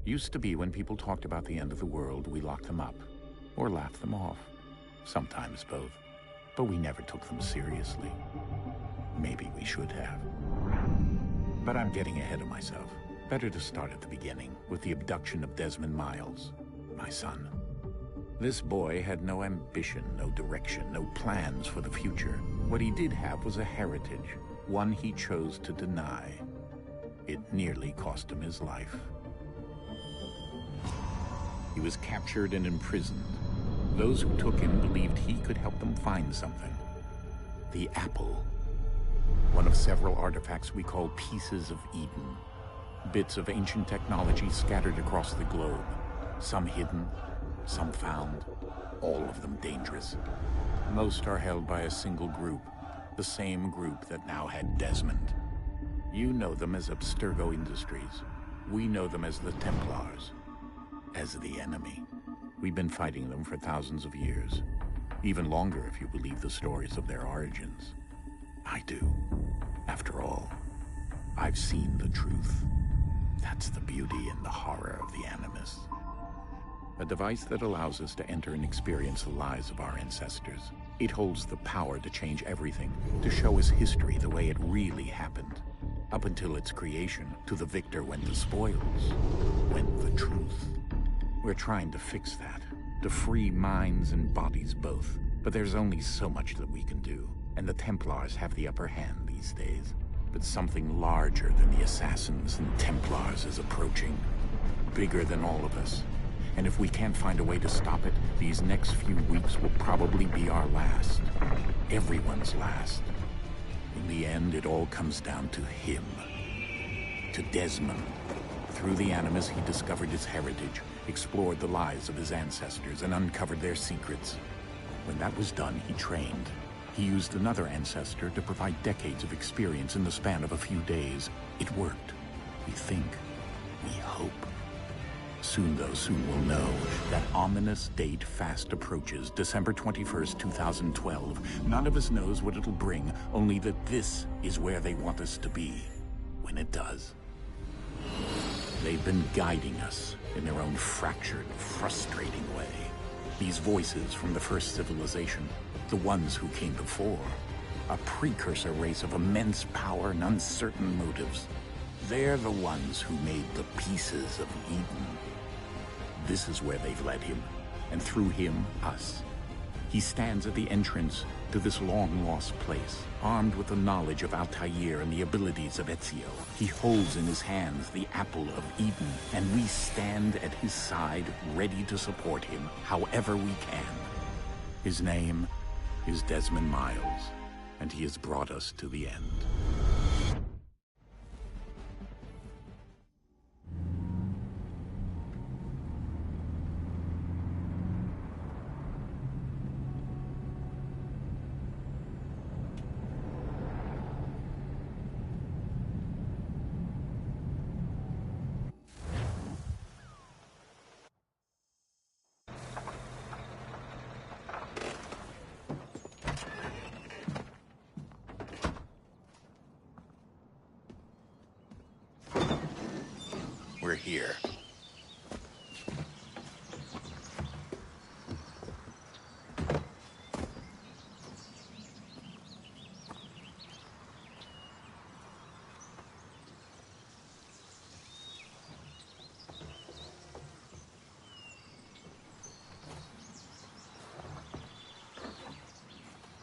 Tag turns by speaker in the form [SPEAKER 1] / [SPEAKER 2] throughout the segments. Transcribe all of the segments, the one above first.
[SPEAKER 1] Used to be when people talked about the end of the world, we locked them up, or laughed them off. Sometimes both. But we never took them seriously. Maybe we should have. But I'm getting ahead of myself. Better to start at the beginning, with the abduction of Desmond Miles, my son. This boy had no ambition, no direction, no plans for the future. What he did have was a heritage, one he chose to deny. It nearly cost him his life. He was captured and imprisoned. Those who took him believed he could help them find something. The apple. One of several artifacts we call Pieces of Eden. Bits of ancient technology scattered across the globe. Some hidden, some found, all of them dangerous. Most are held by a single group, the same group that now had Desmond. You know them as Abstergo Industries. We know them as the Templars, as the enemy. We've been fighting them for thousands of years, even longer if you believe the stories of their origins. I do. After all, I've seen the truth. That's the beauty and the horror of the Animus. A device that allows us to enter and experience the lives of our ancestors. It holds the power to change everything, to show us history the way it really happened. Up until its creation, to the victor went the spoils, went the truth. We're trying to fix that, to free minds and bodies both. But there's only so much that we can do, and the Templars have the upper hand these days. But something larger than the Assassins and Templars is approaching, bigger than all of us. And if we can't find a way to stop it, these next few weeks will probably be our last. Everyone's last. In the end, it all comes down to him. To Desmond. Through the Animus, he discovered his heritage, explored the lives of his ancestors, and uncovered their secrets. When that was done, he trained. He used another ancestor to provide decades of experience in the span of a few days. It worked. We think. We hope. Soon, though, soon we'll know. That ominous date fast approaches, December 21st, 2012. None of us knows what it'll bring, only that this is where they want us to be, when it does. They've been guiding us in their own fractured, frustrating way. These voices from the first civilization, the ones who came before, a precursor race of immense power and uncertain motives. They're the ones who made the Pieces of Eden. This is where they've led him, and through him, us. He stands at the entrance to this long-lost place, armed with the knowledge of Altair and the abilities of Ezio. He holds in his hands the Apple of Eden, and we stand at his side, ready to support him, however we can. His name is Desmond Miles, and he has brought us to the end. We're here.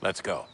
[SPEAKER 1] Let's go.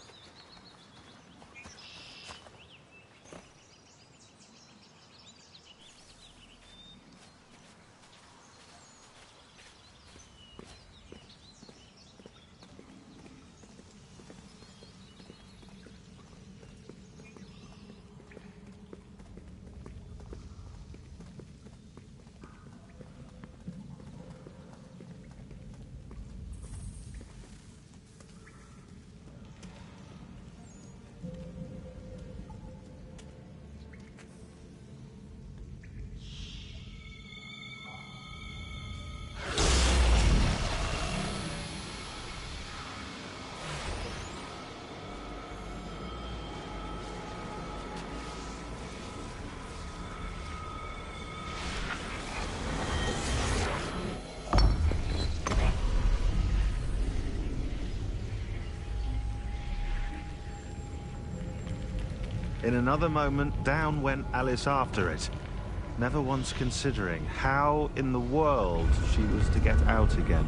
[SPEAKER 2] In another moment, down went Alice after it, never once considering how in the world she was to get out again.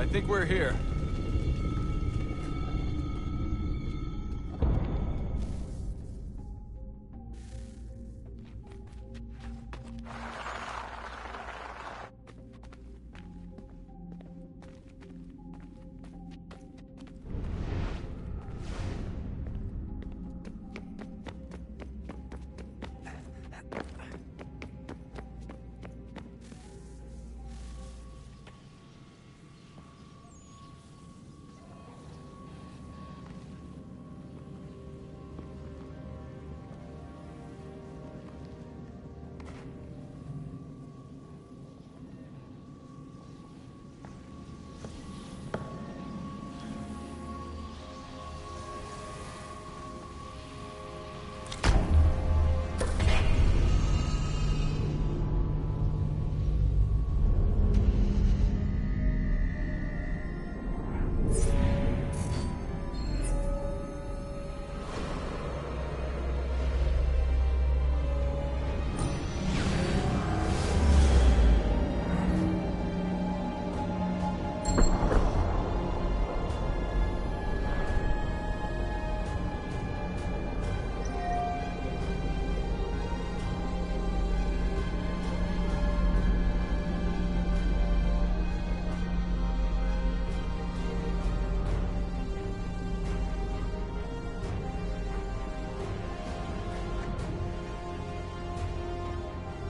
[SPEAKER 3] I think we're here.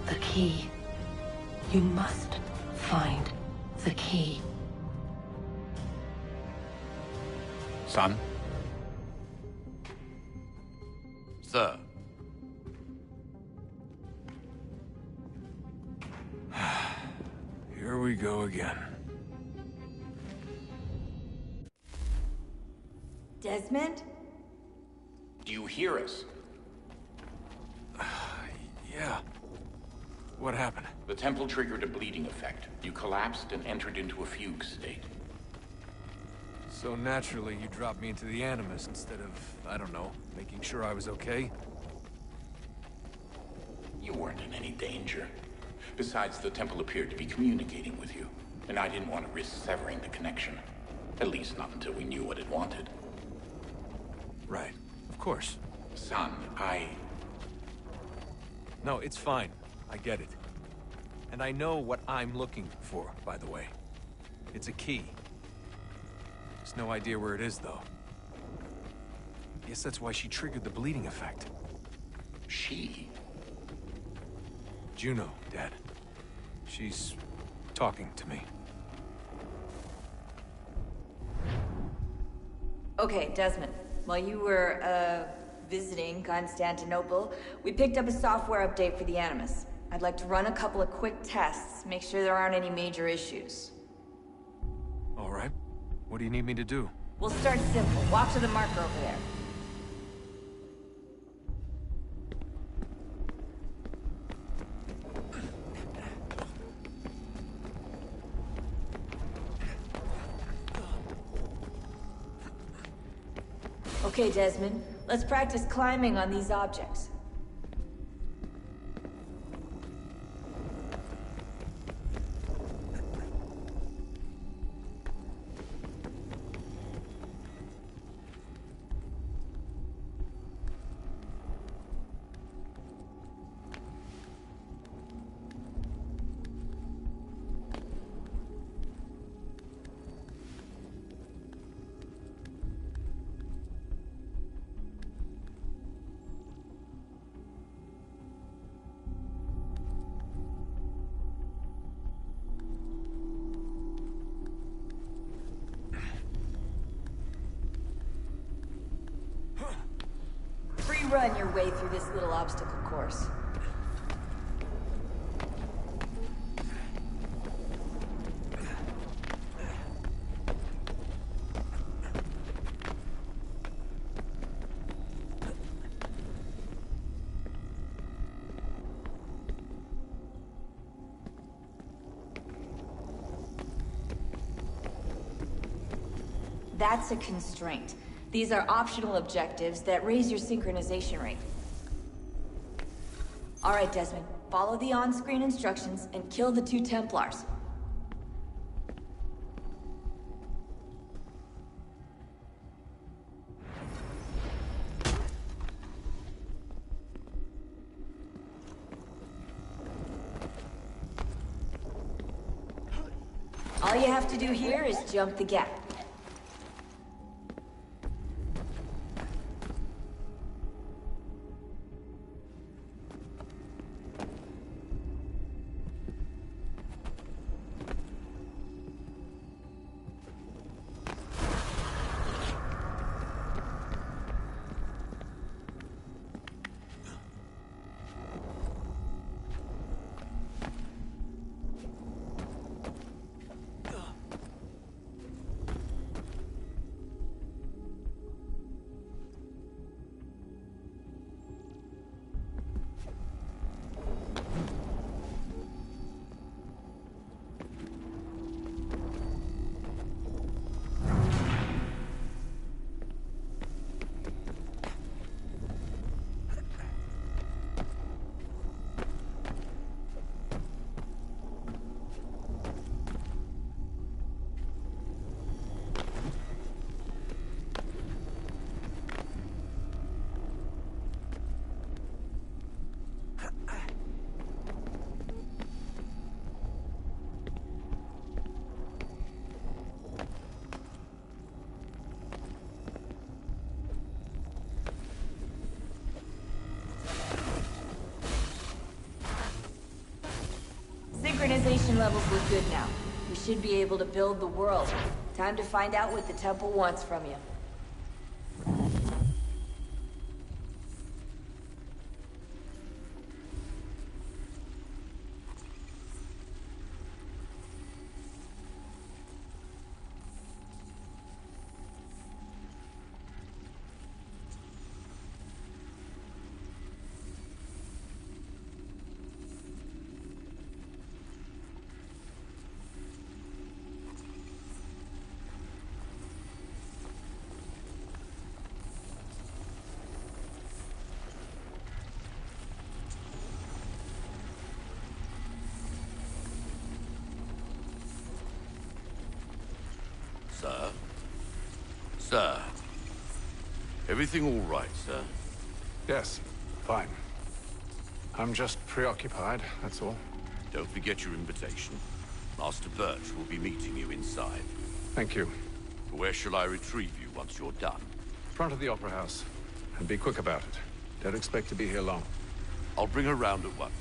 [SPEAKER 4] The key. You must find the key.
[SPEAKER 1] Son?
[SPEAKER 3] Sir. Here we go again.
[SPEAKER 5] Desmond?
[SPEAKER 1] Do you hear us?
[SPEAKER 3] Yeah. What happened?
[SPEAKER 1] The temple triggered a bleeding effect. You collapsed and entered into a fugue state.
[SPEAKER 3] So naturally, you dropped me into the Animus instead of, I don't know, making sure I was okay?
[SPEAKER 1] You weren't in any danger. Besides, the temple appeared to be communicating with you, and I didn't want to risk severing the connection. At least not until we knew what it wanted.
[SPEAKER 3] Right. Of course.
[SPEAKER 1] Son,
[SPEAKER 3] No, it's fine. I get it. And I know what I'm looking for, by the way. It's a key. There's no idea where it is, though. Guess that's why she triggered the bleeding effect.
[SPEAKER 1] She?
[SPEAKER 3] Juno, Dad. She's talking to me.
[SPEAKER 5] Okay, Desmond. While you were, visiting Constantinople, we picked up a software update for the Animus. I'd like to run a couple of quick tests, make sure there aren't any major issues.
[SPEAKER 3] All right. What do you need me to do?
[SPEAKER 5] We'll start simple. Walk to the marker over there. Okay, Desmond. Let's practice climbing on these objects. run your way through this little obstacle course. That's a constraint. These are optional objectives that raise your synchronization rate. All right, Desmond. Follow the on-screen instructions and kill the 2 Templars. All you have to do here is jump the gap. Synchronization levels look good now. We should be able to build the world. Time to find out what the temple wants from you.
[SPEAKER 6] Sir? Sir? Everything all right, sir?
[SPEAKER 3] Yes, fine. I'm just preoccupied, that's all.
[SPEAKER 6] Don't forget your invitation. Master Birch will be meeting you inside.
[SPEAKER 3] Thank you.
[SPEAKER 6] Where shall I retrieve you once you're done?
[SPEAKER 3] Front of the Opera House. And be quick about it. Don't expect to be here long.
[SPEAKER 6] I'll bring her round at once.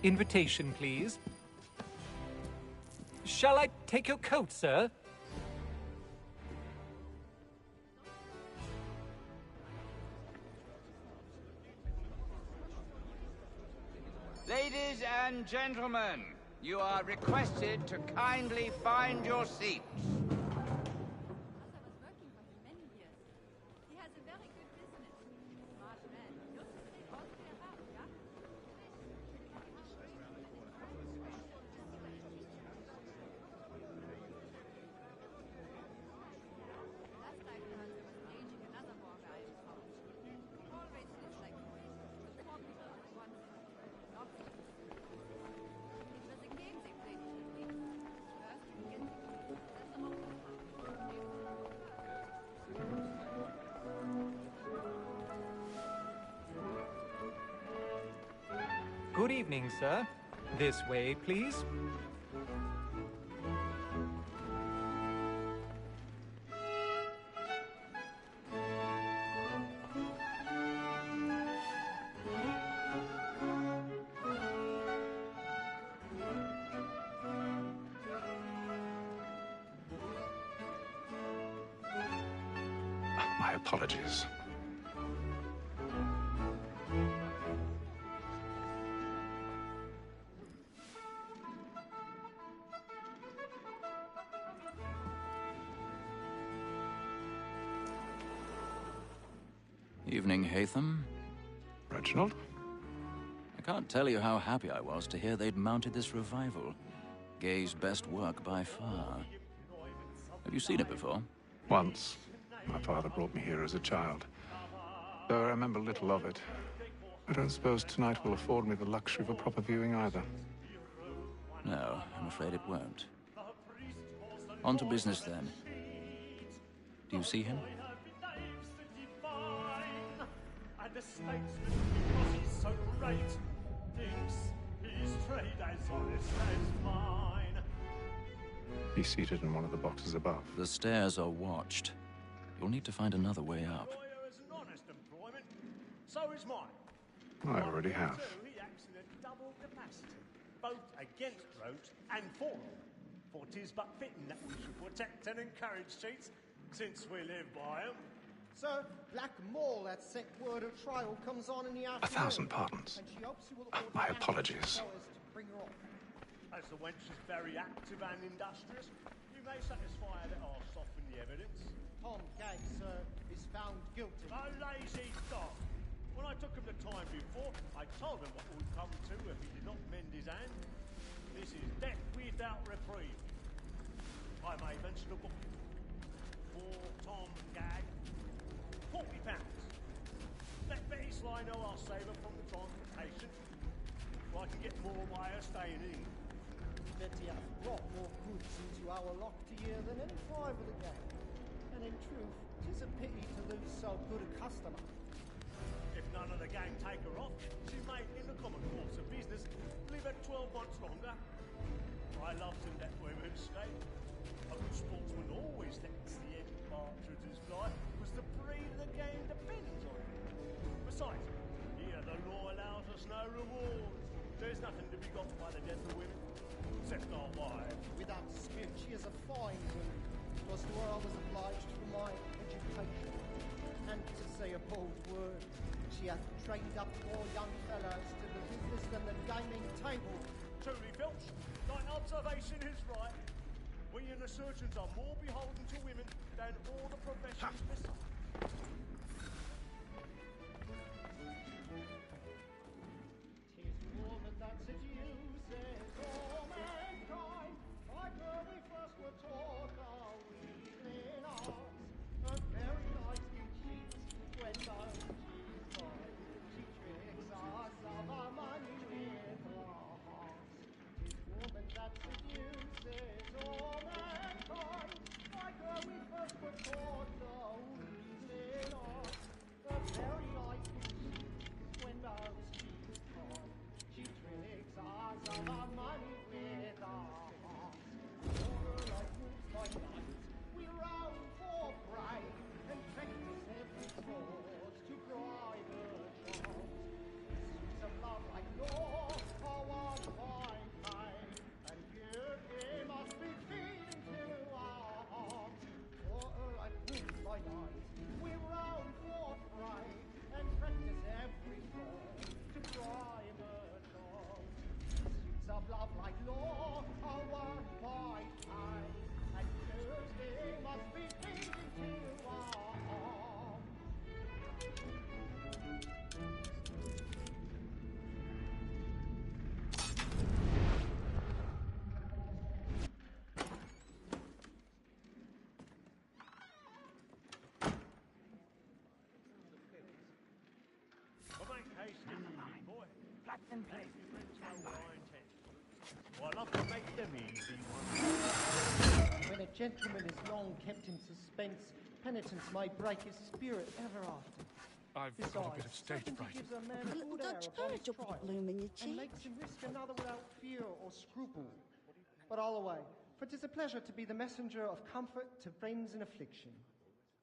[SPEAKER 7] Invitation, please. Shall I take your coat, sir?
[SPEAKER 8] Ladies and gentlemen, you are requested to kindly find your seats.
[SPEAKER 7] Good evening, sir. This way, please.
[SPEAKER 9] My apologies.
[SPEAKER 10] Evening, Haytham.
[SPEAKER 9] Reginald?
[SPEAKER 10] I can't tell you how happy I was to hear they'd mounted this revival. Gay's best work by far. Have you seen it before?
[SPEAKER 9] Once. My father brought me here as a child. Though I remember little of it. I don't suppose tonight will afford me the luxury of a proper viewing either.
[SPEAKER 10] No, I'm afraid it won't. On to business then. Do you see him?
[SPEAKER 9] He's seated in one of the boxes above.
[SPEAKER 10] The stairs are watched. You'll need to find another way up.
[SPEAKER 11] So is mine.
[SPEAKER 9] I already have.
[SPEAKER 11] He acts in a double capacity, both against rogues and for them. For 'tis but fitting that we should protect and encourage cheats, since we live by 'em.
[SPEAKER 12] Sir, Black Mole had sent word a trial comes on in the afternoon.
[SPEAKER 9] 1,000 pardons.
[SPEAKER 12] And she hopes you will
[SPEAKER 9] My apologies.
[SPEAKER 12] so as to bring her off.
[SPEAKER 11] As the wench is very active and industrious, you may satisfy her that I'll soften the evidence.
[SPEAKER 12] Tom Gag, sir, is found guilty.
[SPEAKER 11] A lazy dog. When I took him the time before, I told him what would come to if he did not mend his hand. This is death without reprieve. I may mention a book. For Tom Gag, £40. Let Betty Sly know I'll save her from the transportation, so I can get more by her staying in.
[SPEAKER 12] Betty hath brought more goods into our locked year than any five of the gang. And in truth, 'tis a pity to lose so good a customer.
[SPEAKER 11] If none of the gang take her off, she may, in the common course of business, live her 12 months longer. I love to let women skate. A good sportsman always lets the end partridges fly, because the breed of the game depends on it. Besides, here the law allows us no rewards. There's nothing to be got by the death of women, except our wives.
[SPEAKER 12] Without dispute, she is a fine woman. 'Twas to her I was obliged for my education. And to say a bold word, she hath trained up more young fellows to the business than the gaming table.
[SPEAKER 11] Truly, Filch, thine observation is right. We and the surgeons are more beholden to women than all the professions besides.
[SPEAKER 12] Tis woman that seduces all mankind. Like her we first were taught our weakling arts. Her very eyes do cheat when those she's tried. She tricks us of our money with her hearts. Tis woman that seduces all mankind. Like her we first were taught our weakling arts. Her very eyes do cheat when those she's tried. She tricks us of our money with her hearts. Like wolves by night, we roam for prey and practice every sport to drive her child. Pursuits of love like law are one fine pain, and beauty must be feeding to our hearts. For like wolves by night, we roam for prey and practice every sport to drive her child. Pursuits of love like law are one fine pain, and beauty must be feeding to our hearts.
[SPEAKER 11] Well, make haste in the line, boy. Black and play. Well, I love to make them easy ones.
[SPEAKER 12] When a gentleman is long kept in suspense, penitence may break his spirit ever after.
[SPEAKER 9] I've got a bit of stage fright.
[SPEAKER 12] Gives a man
[SPEAKER 13] A little
[SPEAKER 12] good air
[SPEAKER 13] Dutch
[SPEAKER 12] upon his
[SPEAKER 13] courage will put a
[SPEAKER 12] trial,
[SPEAKER 13] bloom in your
[SPEAKER 12] and
[SPEAKER 13] cheek.
[SPEAKER 12] makes him risk another without fear or scruple. But all away, for 'tis a pleasure to be the messenger of comfort to friends in affliction.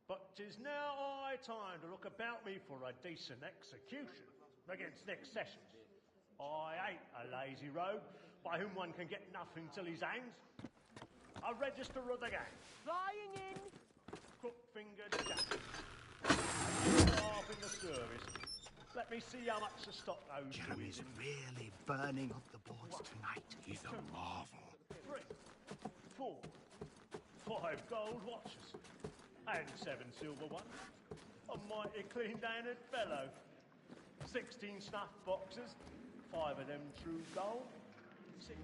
[SPEAKER 11] But 'tis now high time to look about me for a decent execution against next sessions. I ain't a lazy rogue by whom one can get nothing till he's hanged. A register of the gang.
[SPEAKER 12] Flying in!
[SPEAKER 11] Crook-fingered Jack. Half in the service. Let me see how much the stock owes.
[SPEAKER 14] Jeremy's really burning up the boards tonight. He's a marvel.
[SPEAKER 11] 3, 4, 5 gold watches. And 7 silver ones. A mighty clean-handed fellow. 16 snuff boxes. 5 of them true gold. 6.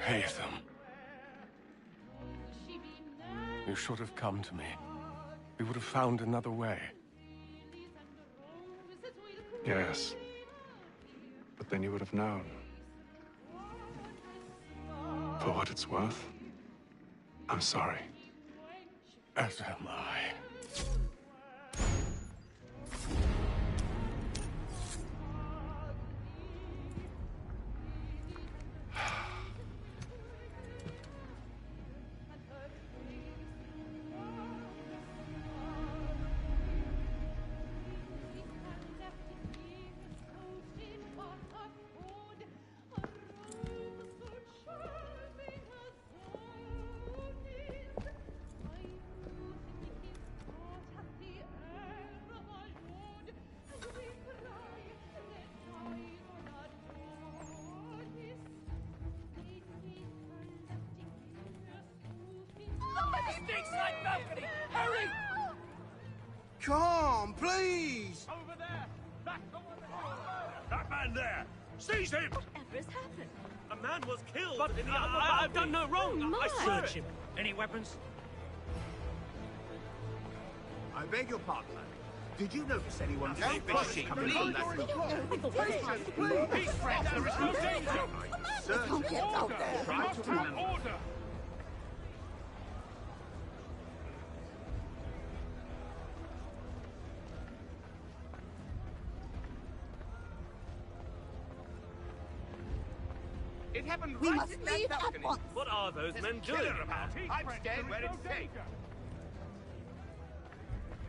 [SPEAKER 9] Haytham. You should have come to me. We would have found another way. Yes. But then you would have known. For what it's worth, I'm sorry. As am I.
[SPEAKER 14] Come, please!
[SPEAKER 11] Over there! That man there! Seize him!
[SPEAKER 15] Whatever's happened?
[SPEAKER 11] A man was killed
[SPEAKER 16] But
[SPEAKER 11] in the
[SPEAKER 16] I've done no wrong.
[SPEAKER 15] Oh,
[SPEAKER 16] I
[SPEAKER 15] my.
[SPEAKER 16] search him. Any weapons?
[SPEAKER 14] I beg your pardon, man. Did you notice anyone
[SPEAKER 11] Don't
[SPEAKER 14] pushing
[SPEAKER 11] push,
[SPEAKER 14] me?
[SPEAKER 11] Peace, friends! There is no danger!
[SPEAKER 14] Search
[SPEAKER 11] Order! We must have order!
[SPEAKER 14] It happened
[SPEAKER 13] We
[SPEAKER 14] right
[SPEAKER 13] must
[SPEAKER 14] in that
[SPEAKER 13] leave at
[SPEAKER 14] balcony.
[SPEAKER 13] once.
[SPEAKER 16] What are those men
[SPEAKER 14] Kill
[SPEAKER 16] doing?
[SPEAKER 14] her about. I'm staying where it's safe.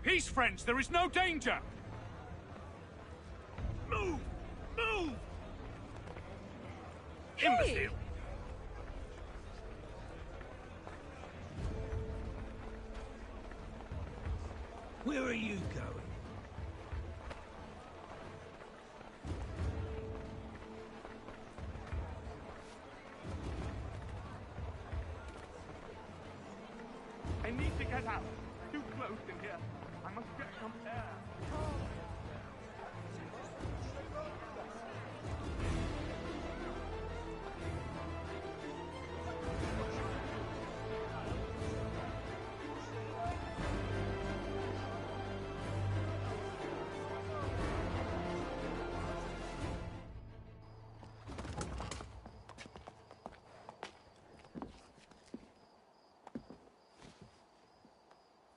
[SPEAKER 16] Peace, friends. There is no danger.
[SPEAKER 11] Move! Move!
[SPEAKER 16] Imbecile.
[SPEAKER 14] Where are you going?
[SPEAKER 16] I need to get out. Too close in here. I must get some air.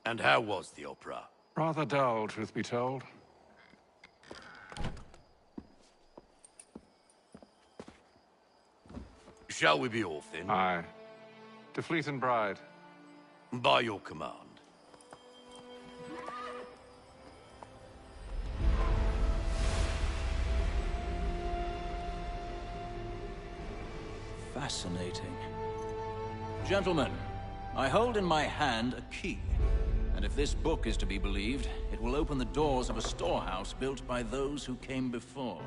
[SPEAKER 6] And how was the opera?
[SPEAKER 9] Rather dull, truth be told.
[SPEAKER 6] Shall we be off then?
[SPEAKER 9] Aye. To Fleet and Bride.
[SPEAKER 6] By your command.
[SPEAKER 10] Fascinating. Gentlemen, I hold in my hand a key. And if this book is to be believed, it will open the doors of a storehouse built by those who came before.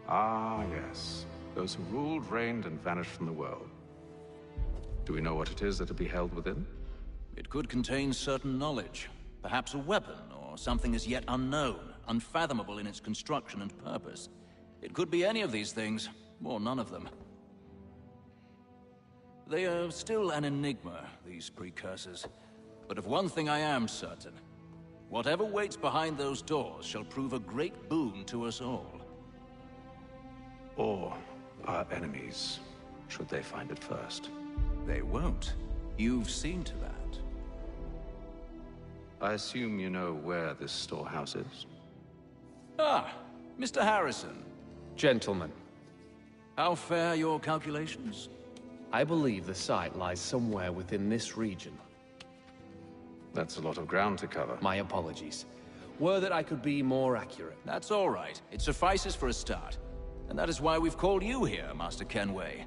[SPEAKER 9] Ah, yes. Those who ruled, reigned, and vanished from the world. Do we know what it is that will be held within?
[SPEAKER 10] It could contain certain knowledge. Perhaps a weapon, or something as yet unknown, unfathomable in its construction and purpose. It could be any of these things, or none of them. They are still an enigma, these precursors. But of one thing I am certain. Whatever waits behind those doors shall prove a great boon to us all.
[SPEAKER 9] Or our enemies, should they find it first.
[SPEAKER 10] They won't. You've seen to that.
[SPEAKER 9] I assume you know where this storehouse is?
[SPEAKER 10] Ah, Mr. Harrison.
[SPEAKER 13] Gentlemen.
[SPEAKER 10] How fair your calculations?
[SPEAKER 13] I believe the site lies somewhere within this region.
[SPEAKER 9] That's a lot of ground to cover.
[SPEAKER 13] My apologies. Were that I could be more accurate.
[SPEAKER 10] That's all right. It suffices for a start. And that is why we've called you here, Master Kenway.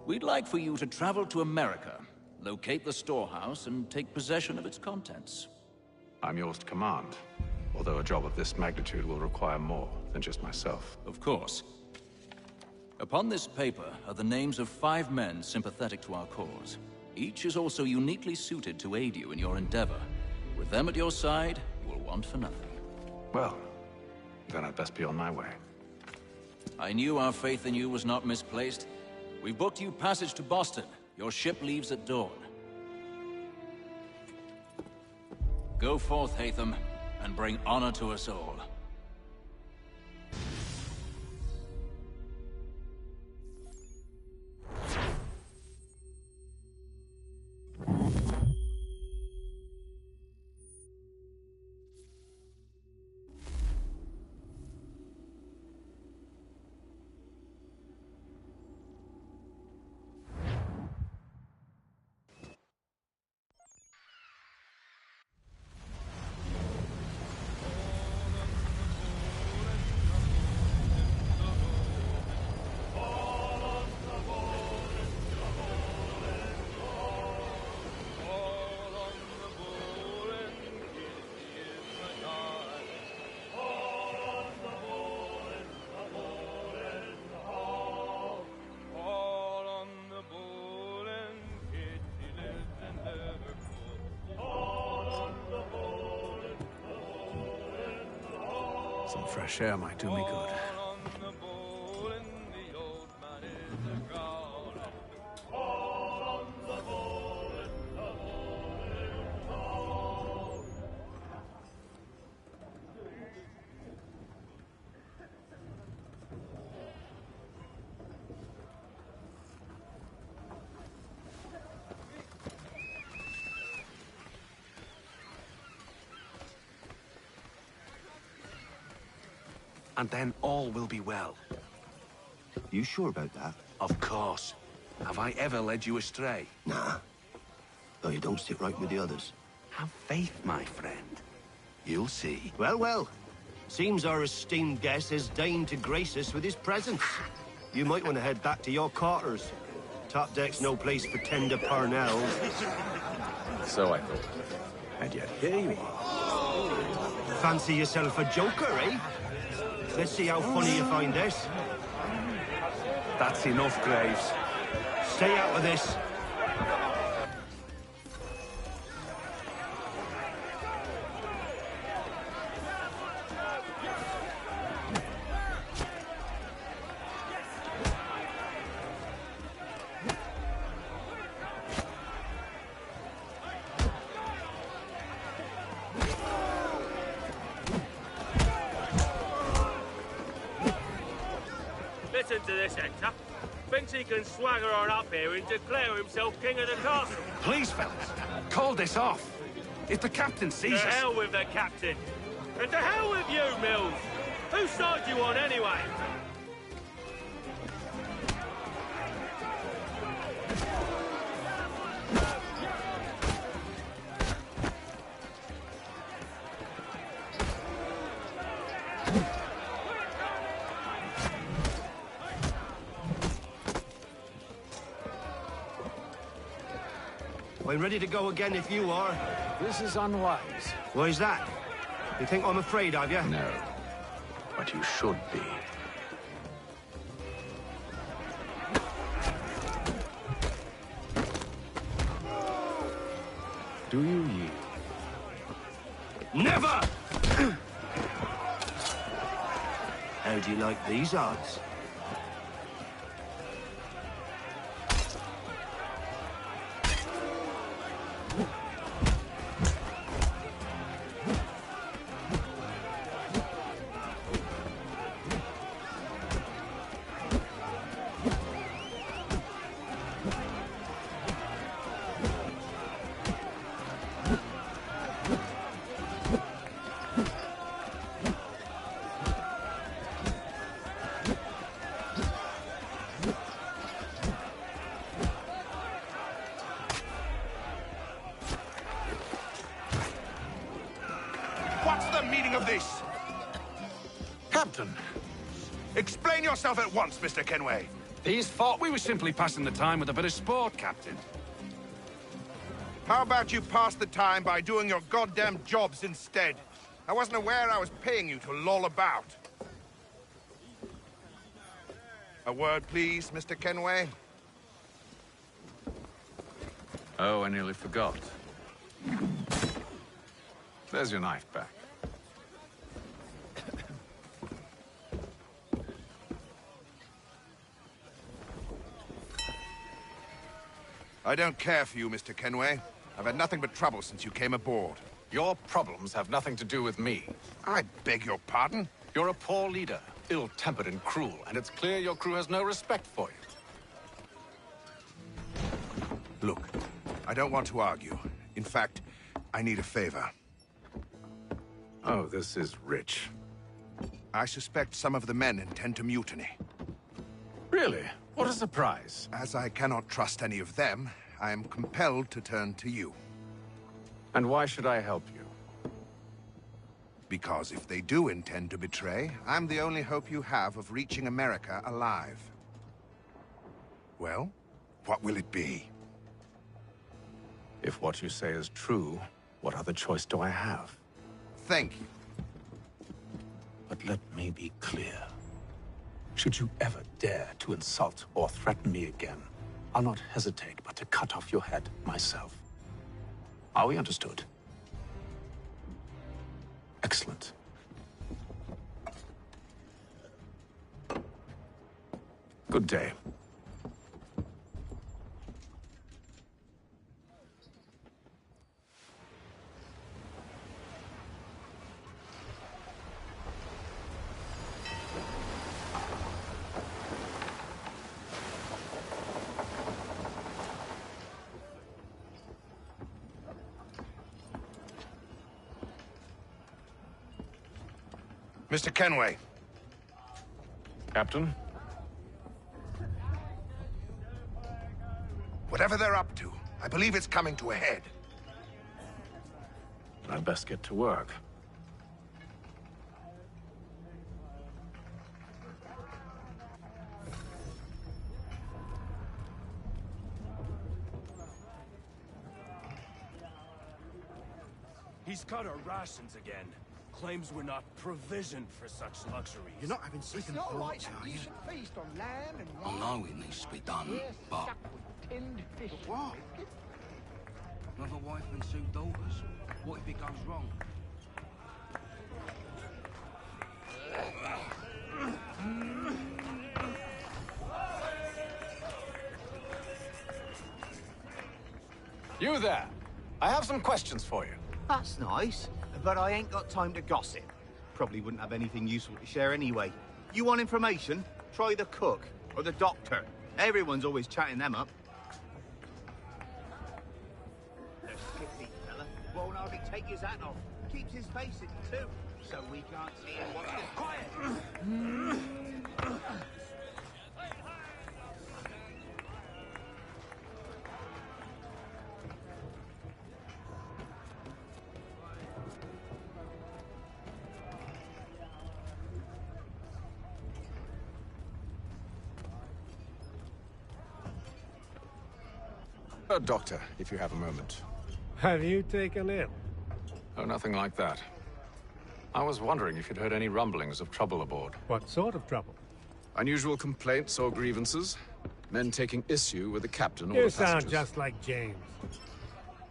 [SPEAKER 10] We'd like for you to travel to America, locate the storehouse, and take possession of its contents.
[SPEAKER 9] I'm yours to command, although a job of this magnitude will require more than just myself.
[SPEAKER 10] Of course. Upon this paper are the names of 5 men sympathetic to our cause. Each is also uniquely suited to aid you in your endeavor. With them at your side, you will want for nothing.
[SPEAKER 9] Well, then I'd best be on my way.
[SPEAKER 10] I knew our faith in you was not misplaced. We've booked you passage to Boston. Your ship leaves at dawn. Go forth, Hatham, and bring honor to us all.
[SPEAKER 9] Some fresh air might do me good.
[SPEAKER 15] And then all will be well.
[SPEAKER 14] You sure about that?
[SPEAKER 15] Of course. Have I ever led you astray?
[SPEAKER 14] Nah. Though you don't sit right with the others.
[SPEAKER 15] Have faith, my friend. You'll see.
[SPEAKER 14] Well, well. Seems our esteemed guest has deigned to grace us with his presence. You might want to head back to your quarters. Top deck's no place for tender parnells.
[SPEAKER 9] So I thought. And yet here you are.
[SPEAKER 14] Fancy yourself a joker, eh? Let's see how funny you find this.
[SPEAKER 15] That's enough, Graves.
[SPEAKER 14] Stay out of this.
[SPEAKER 11] Listen to this, Hector. Thinks he can swagger on up here and declare himself king of the castle.
[SPEAKER 15] Please, fellas, call this off. If the captain sees us...
[SPEAKER 11] To hell with the captain. And to hell with you, Mills. Whose side you on, anyway?
[SPEAKER 14] I'm ready to go again if you are.
[SPEAKER 9] This is unwise.
[SPEAKER 14] Why is that? You think I'm afraid of you?
[SPEAKER 9] No. But you should be. Do you yield?
[SPEAKER 14] Never! How do you like these odds?
[SPEAKER 15] What's the meaning of this?
[SPEAKER 17] Captain!
[SPEAKER 15] Explain yourself at once, Mr. Kenway.
[SPEAKER 17] These thought we were simply passing the time with a bit of sport, Captain.
[SPEAKER 15] How about you pass the time by doing your goddamn jobs instead? I wasn't aware I was paying you to loll about. A word, please, Mr. Kenway.
[SPEAKER 17] Oh, I nearly forgot. There's your knife back.
[SPEAKER 15] I don't care for you, Mr. Kenway. I've had nothing but trouble since you came aboard.
[SPEAKER 17] Your problems have nothing to do with me.
[SPEAKER 15] I beg your pardon?
[SPEAKER 17] You're a poor leader, ill-tempered and cruel, and it's clear your crew has no respect for you.
[SPEAKER 15] Look, I don't want to argue. In fact, I need a favor.
[SPEAKER 17] Oh, this is rich.
[SPEAKER 15] I suspect some of the men intend to mutiny.
[SPEAKER 17] Really? What a surprise.
[SPEAKER 15] As I cannot trust any of them, I am compelled to turn to you.
[SPEAKER 17] And why should I help you?
[SPEAKER 15] Because if they do intend to betray, I'm the only hope you have of reaching America alive. Well, what will it be?
[SPEAKER 17] If what you say is true, what other choice do I have?
[SPEAKER 15] Thank you.
[SPEAKER 17] But let me be clear. Should you ever dare to insult or threaten me again, I'll not hesitate but to cut off your head myself. Are we understood? Excellent. Good day.
[SPEAKER 15] Mr. Kenway.
[SPEAKER 17] Captain?
[SPEAKER 15] Whatever they're up to, I believe it's coming to a head.
[SPEAKER 17] I'd best get to work.
[SPEAKER 18] He's cut our rations again. Claims we're not provisioned for such luxuries.
[SPEAKER 14] You're not having second thoughts, are you?
[SPEAKER 12] Feast on lamb and
[SPEAKER 6] I know it needs to be done, but...
[SPEAKER 12] tinned fish.
[SPEAKER 6] What? Another wife and 2 daughters. What if it goes wrong?
[SPEAKER 17] You there! I have some questions for you.
[SPEAKER 19] That's nice, but I ain't got time to gossip. Probably wouldn't have anything useful to share anyway. You want information? Try the cook or the doctor. Everyone's always chatting them up. The skitty fella won't hardly take his hat off. Keeps his face in too, so we can't see him watch him quiet.
[SPEAKER 17] Doctor, if you have a moment.
[SPEAKER 11] Have you taken ill?
[SPEAKER 17] Oh, nothing like that. I was wondering if you'd heard any rumblings of trouble aboard.
[SPEAKER 11] What sort of trouble?
[SPEAKER 17] Unusual complaints or grievances? Men taking issue with the captain or
[SPEAKER 11] You
[SPEAKER 17] the passengers?
[SPEAKER 11] sound just like James.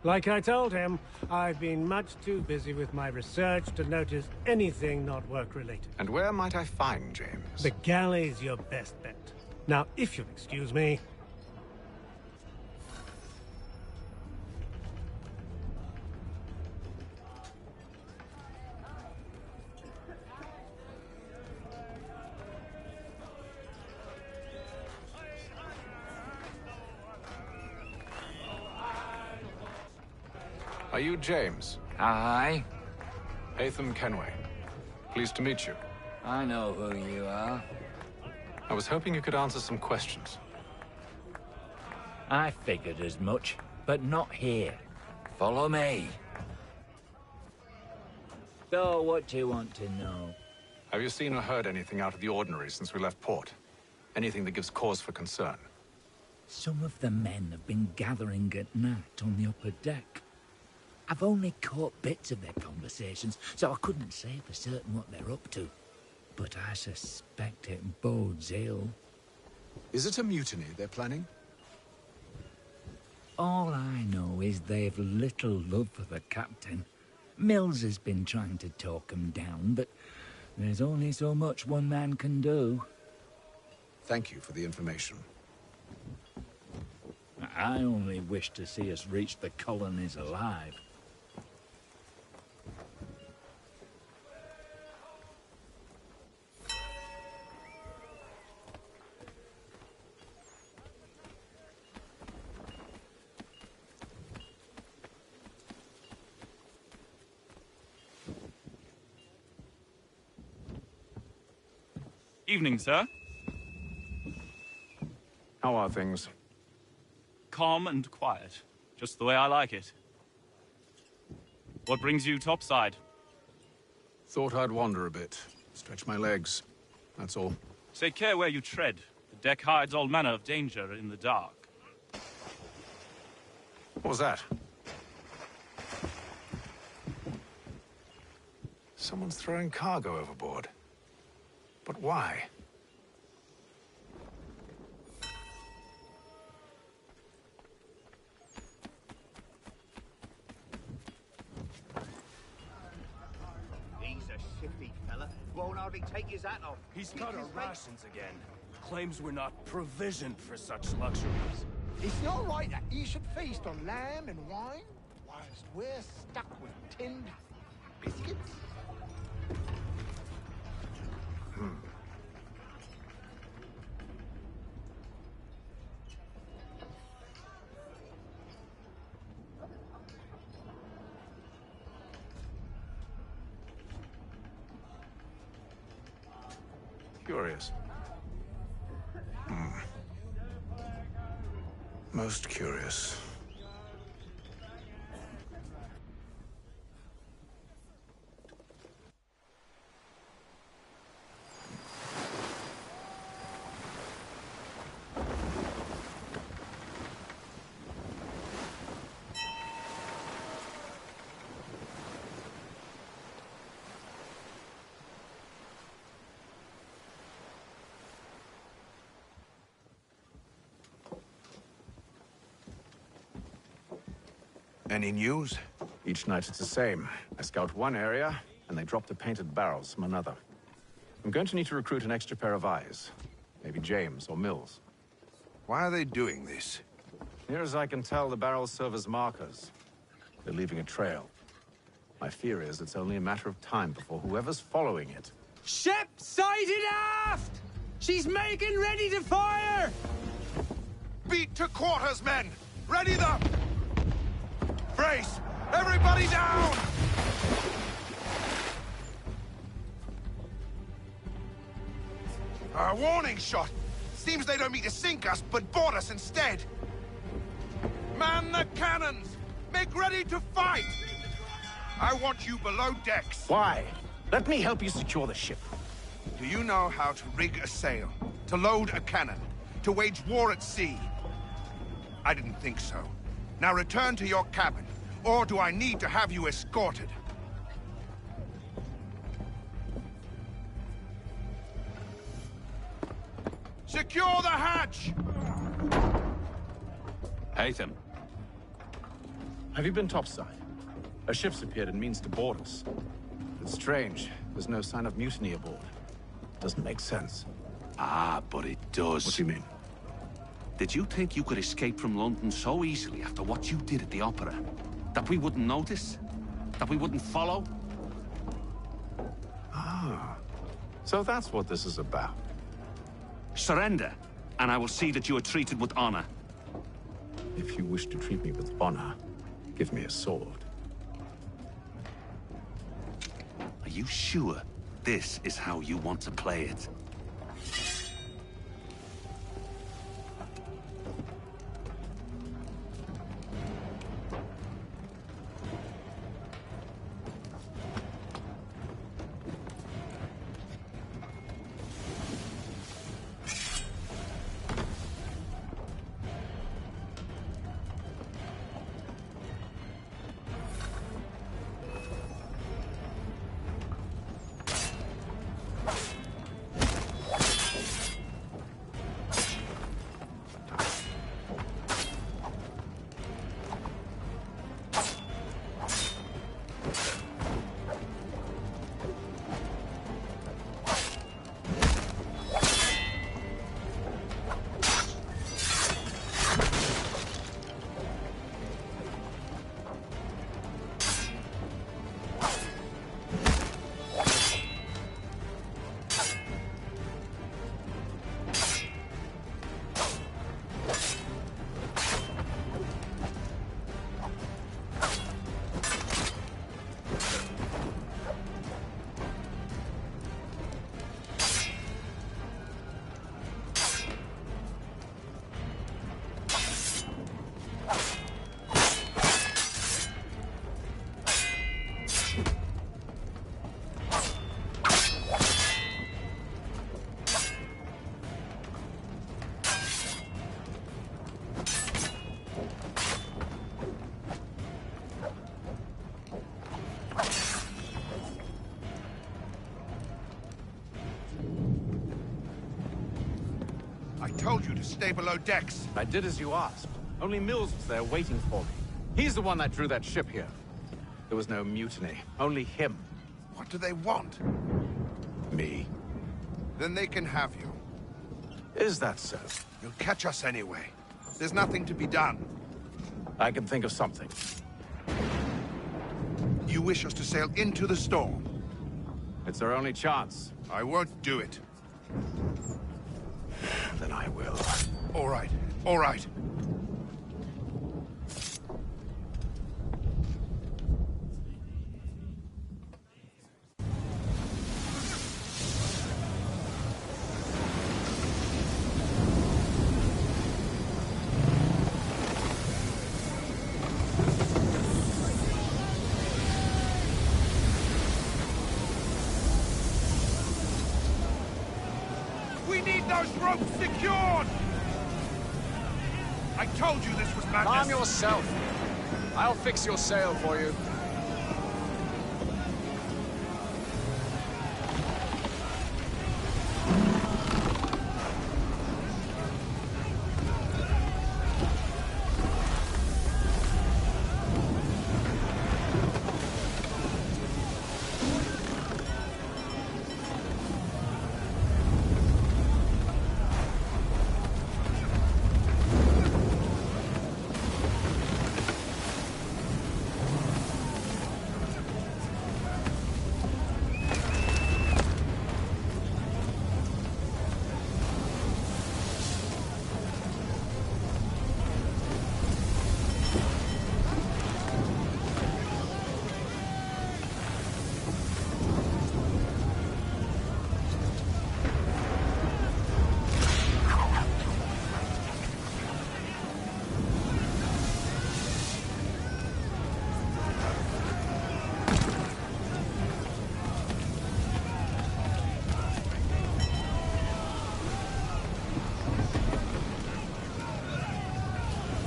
[SPEAKER 11] Like I told him, I've been much too busy with my research to notice anything not work-related.
[SPEAKER 17] And where might I find James?
[SPEAKER 11] The galley's your best bet. Now, if you'll excuse me...
[SPEAKER 17] Are you James?
[SPEAKER 20] Aye.
[SPEAKER 17] Haytham Kenway. Pleased to meet you.
[SPEAKER 20] I know who you are.
[SPEAKER 17] I was hoping you could answer some questions.
[SPEAKER 20] I figured as much, but not here. Follow me. So, what do you want to know?
[SPEAKER 9] Have you seen or heard anything out of the ordinary since we left port? Anything that gives cause for concern?
[SPEAKER 20] Some of the men have been gathering at night on the upper deck. I've only caught bits of their conversations, so I couldn't say for certain what they're up to. But I suspect it bodes ill.
[SPEAKER 17] Is it a mutiny they're planning?
[SPEAKER 20] All I know is they've little love for the captain. Mills has been trying to talk him down, but there's only so much one man can do.
[SPEAKER 17] Thank you for the information.
[SPEAKER 20] I only wish to see us reach the colonies alive.
[SPEAKER 21] Evening, sir.
[SPEAKER 9] How are things?
[SPEAKER 21] Calm and quiet. Just the way I like it. What brings you topside?
[SPEAKER 9] Thought I'd wander a bit. Stretch my legs. That's all.
[SPEAKER 21] Take care where you tread. The deck hides all manner of danger in the dark.
[SPEAKER 9] What was that? Someone's throwing cargo overboard. But why?
[SPEAKER 19] He's a shifty fella. Won't hardly take his hat off.
[SPEAKER 18] He's got our rations again. Claims we're not provisioned for such luxuries.
[SPEAKER 12] It's not right that he should feast on lamb and wine, whilst we're stuck with tinned biscuits.
[SPEAKER 9] Curious. Most curious.
[SPEAKER 15] Any news?
[SPEAKER 9] Each night it's the same. I scout one area, and they drop the painted barrels from another. I'm going to need to recruit an extra pair of eyes. Maybe James or Mills.
[SPEAKER 15] Why are they doing this?
[SPEAKER 9] Near as I can tell, the barrels serve as markers. They're leaving a trail. My fear is it's only a matter of time before whoever's following it...
[SPEAKER 22] Ship sighted aft! She's making ready to fire!
[SPEAKER 15] Beat to quarters, men! Ready them! Brace! Everybody down! A warning shot! Seems they don't mean to sink us, but board us instead! Man the cannons! Make ready to fight! I want you below decks!
[SPEAKER 9] Why? Let me help you secure the ship.
[SPEAKER 15] Do you know how to rig a sail? To load a cannon? To wage war at sea? I didn't think so. Now return to your cabin, or do I need to have you escorted? Secure the hatch!
[SPEAKER 10] Haytham.
[SPEAKER 9] Have you been topside? A ship's appeared and means to board us. It's strange. There's no sign of mutiny aboard. Doesn't make sense.
[SPEAKER 6] Ah, but it does.
[SPEAKER 9] What do you mean?
[SPEAKER 6] Did you think you could escape from London so easily after what you did at the Opera? That we wouldn't notice? That we wouldn't follow?
[SPEAKER 9] Ah. So that's what this is about.
[SPEAKER 6] Surrender, and I will see that you are treated with honor.
[SPEAKER 9] If you wish to treat me with honor, give me a sword.
[SPEAKER 6] Are you sure this is how you want to play it?
[SPEAKER 15] I told you to stay below decks.
[SPEAKER 9] I did as you asked. Only Mills was there waiting for me. He's the one that drew that ship here. There was no mutiny, only him.
[SPEAKER 15] What do they want?
[SPEAKER 9] Me.
[SPEAKER 15] Then they can have you.
[SPEAKER 9] Is that so?
[SPEAKER 15] You'll catch us anyway. There's nothing to be done.
[SPEAKER 9] I can think of something.
[SPEAKER 15] You wish us to sail into the storm?
[SPEAKER 9] It's our only chance.
[SPEAKER 15] I won't do it.
[SPEAKER 9] Then I will.
[SPEAKER 15] All right, all right. We need those ropes secured! I told you this was madness!
[SPEAKER 13] Calm yourself. I'll fix your sail for you.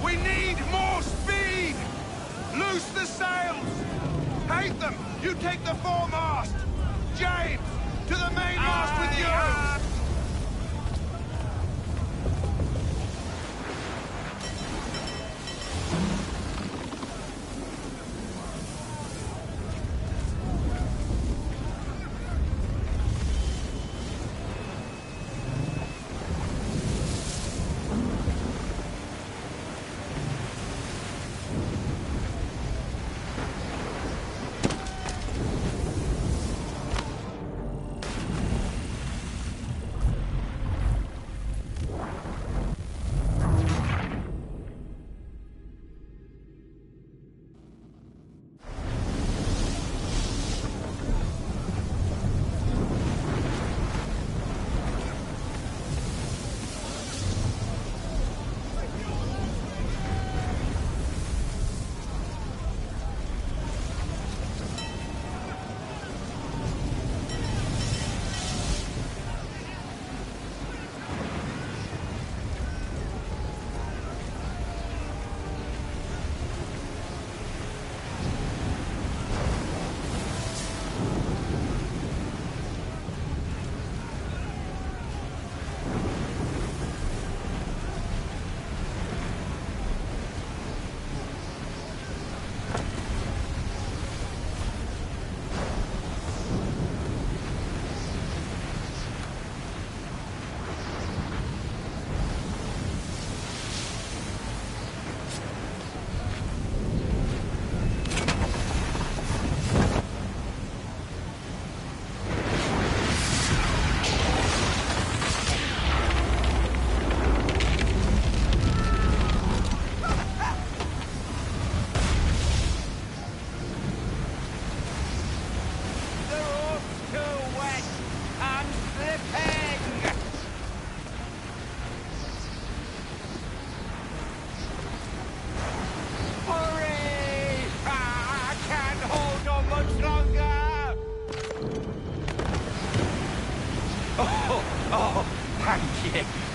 [SPEAKER 15] We need more speed! Loose the sails! Haytham, you take the foremast! James, to the mainmast with you!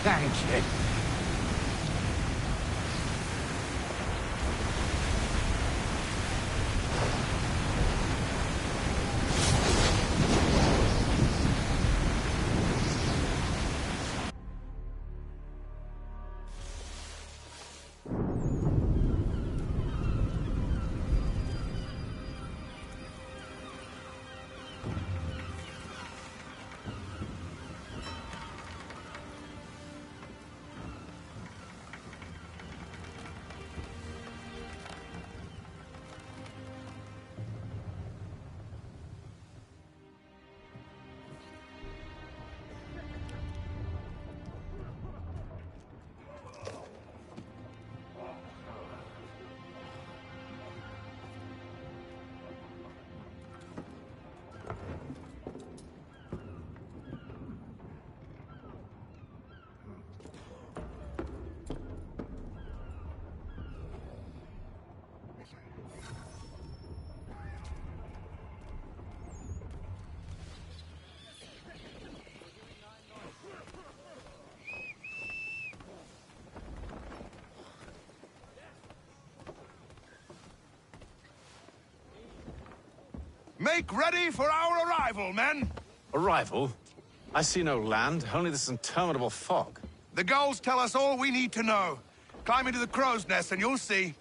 [SPEAKER 1] Thank you.
[SPEAKER 15] Make ready for our arrival, men!
[SPEAKER 17] Arrival? I see no land, only this interminable fog.
[SPEAKER 15] The gulls tell us all we need to know. Climb into the crow's nest and you'll see.